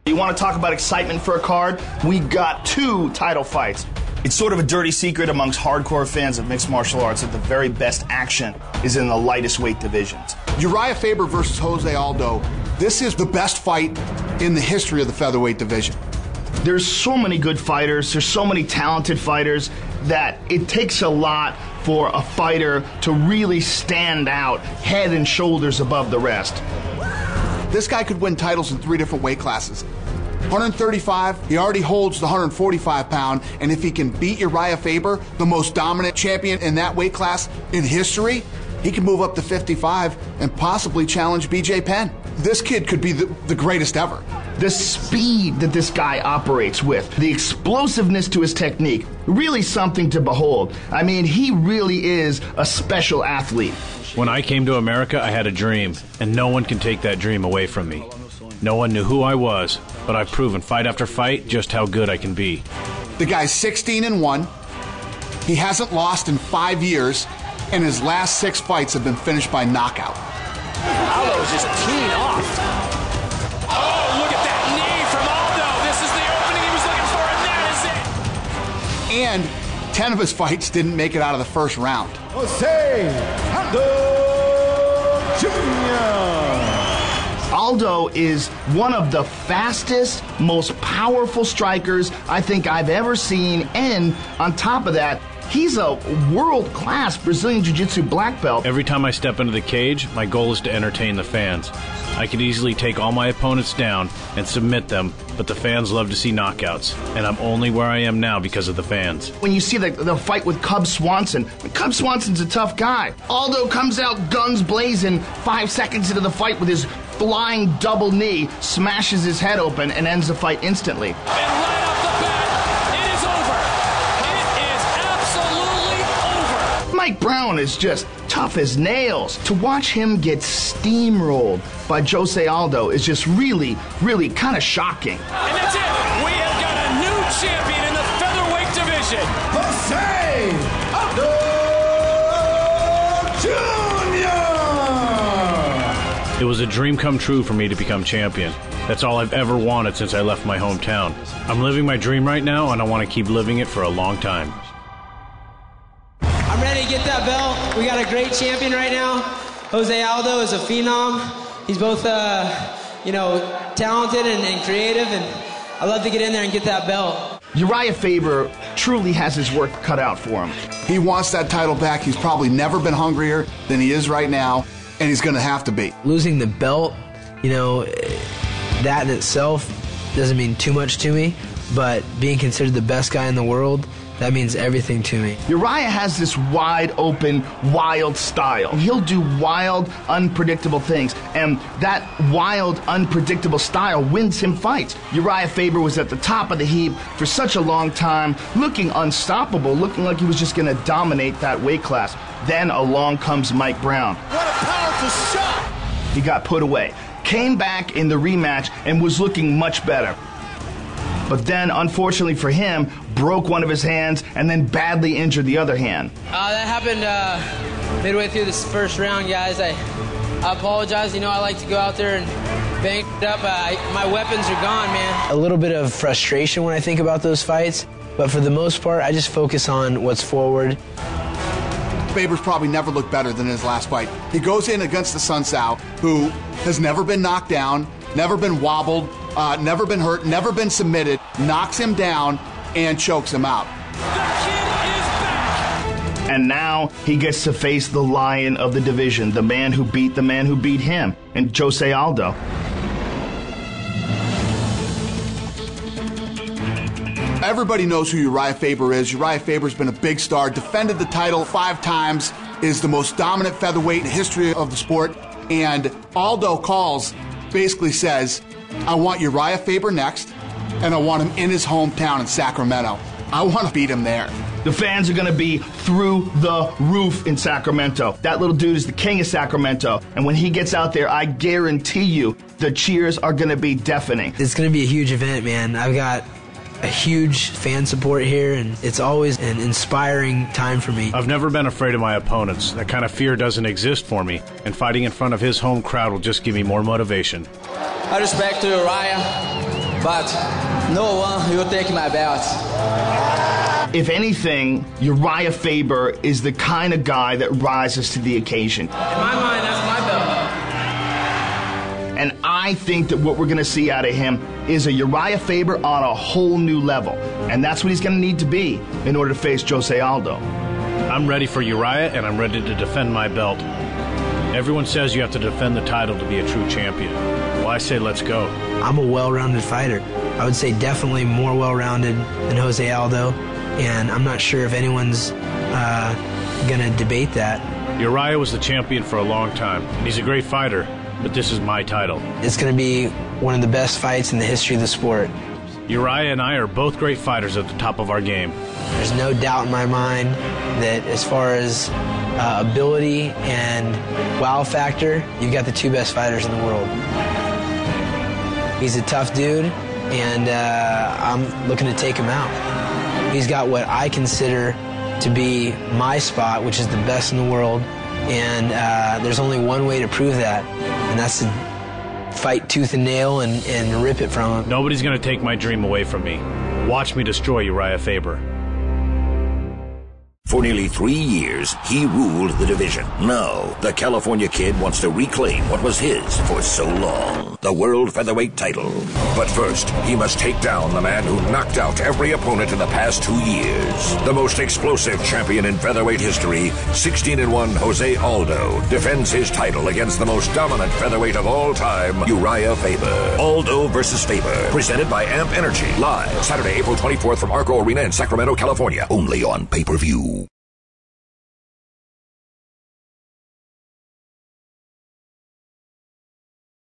You want to talk about excitement for a card? We got 2 title fights. It's sort of a dirty secret amongst hardcore fans of mixed martial arts that the very best action is in the lightest weight divisions. Urijah Faber versus Jose Aldo. This is the best fight in the history of the featherweight division. There's so many good fighters, there's so many talented fighters that it takes a lot for a fighter to really stand out head and shoulders above the rest. This guy could win titles in 3 different weight classes. 135, he already holds the 145-pound, and if he can beat Urijah Faber, the most dominant champion in that weight class in history, he can move up to 55 and possibly challenge BJ Penn. This kid could be the greatest ever. The speed that this guy operates with, the explosiveness to his technique, really something to behold. I mean, he really is a special athlete. When I came to America, I had a dream, and no one can take that dream away from me. No one knew who I was, but I've proven fight after fight just how good I can be. The guy's 16-1. He hasn't lost in 5 years, and his last 6 fights have been finished by knockout. Aldo's just teeing off. Oh, look at that knee from Aldo. This is the opening he was looking for, and that is it. And 10 of his fights didn't make it out of the first round. Aldo is one of the fastest, most powerful strikers I think I've ever seen, and on top of that, he's a world-class Brazilian Jiu-Jitsu black belt. Every time I step into the cage, my goal is to entertain the fans. I could easily take all my opponents down and submit them, but the fans love to see knockouts, and I'm only where I am now because of the fans. When you see the fight with Cub Swanson, Cub Swanson's a tough guy. Aldo comes out guns blazing 5 seconds into the fight with his flying double knee, smashes his head open, and ends the fight instantly. And right off the bat, it is over. It is absolutely over. Mike Brown is just tough as nails. To watch him get steamrolled by Jose Aldo is just really, really kind of shocking. And that's it. We have got a new champion in the featherweight division. Jose Aldo Jr. It was a dream come true for me to become champion. That's all I've ever wanted since I left my hometown. I'm living my dream right now, and I want to keep living it for a long time. I'm ready to get that belt. We got a great champion right now. Jose Aldo is a phenom. He's both, talented and creative, and I love to get in there and get that belt. Urijah Faber truly has his work cut out for him. He wants that title back. He's probably never been hungrier than he is right now, and he's going to have to be. Losing the belt, that in itself doesn't mean too much to me, but being considered the best guy in the world, that means everything to me. Urijah has this wide open, wild style. He'll do wild, unpredictable things, and that wild, unpredictable style wins him fights. Urijah Faber was at the top of the heap for such a long time, looking unstoppable, looking like he was just going to dominate that weight class. Then along comes Mike Brown. What a powerful shot. He got put away, came back in the rematch, and was looking much better. But then, unfortunately for him, broke one of his hands and then badly injured the other hand. That happened midway through this first round, guys. I apologize. I like to go out there and bang it up. My weapons are gone, man. A little bit of frustration when I think about those fights, but for the most part, I just focus on what's forward. Faber's probably never looked better than his last fight. He goes in against the Sun Sao, who has never been knocked down, never been wobbled, never been hurt, never been submitted, knocks him down, and chokes him out. The kid is back. And now he gets to face the lion of the division, the man who beat him, and Jose Aldo. Everybody knows who Urijah Faber is. Urijah Faber's been a big star, defended the title 5 times, is the most dominant featherweight in the history of the sport, and Aldo basically says, I want Urijah Faber next, and I want him in his hometown in Sacramento. I want to beat him there. The fans are going to be through the roof in Sacramento. That little dude is the king of Sacramento, and when he gets out there, I guarantee you the cheers are going to be deafening. It's going to be a huge event, man. I've got a huge fan support here, and it's always an inspiring time for me. I've never been afraid of my opponents. That kind of fear doesn't exist for me, and fighting in front of his home crowd will just give me more motivation. I respect Urijah. but no one will take my belt. If anything, Urijah Faber is the kind of guy that rises to the occasion. In my mind, that's my belt. And I think that what we're going to see out of him is a Urijah Faber on a whole new level. And that's what he's going to need to be in order to face Jose Aldo. I'm ready for Urijah, and I'm ready to defend my belt. Everyone says you have to defend the title to be a true champion. Well, I say let's go. I'm a well-rounded fighter. I would say definitely more well-rounded than Jose Aldo, and I'm not sure if anyone's going to debate that. Urijah was the champion for a long time, and he's a great fighter, but this is my title. It's going to be one of the best fights in the history of the sport. Urijah and I are both great fighters at the top of our game. There's no doubt in my mind that as far as ability and wow factor, you've got the two best fighters in the world. He's a tough dude, and I'm looking to take him out. He's got what I consider to be my spot, which is the best in the world, and there's only one way to prove that, and that's to fight tooth and nail and rip it from him. Nobody's going to take my dream away from me. Watch me destroy Urijah Faber. For nearly 3 years, he ruled the division. Now, the California Kid wants to reclaim what was his for so long, the World Featherweight title. But first, he must take down the man who knocked out every opponent in the past 2 years. The most explosive champion in featherweight history, 16-1 Jose Aldo, defends his title against the most dominant featherweight of all time, Urijah Faber. Aldo versus Faber, presented by Amp Energy, live Saturday, April 24th from Arco Arena in Sacramento, California, only on pay-per-view.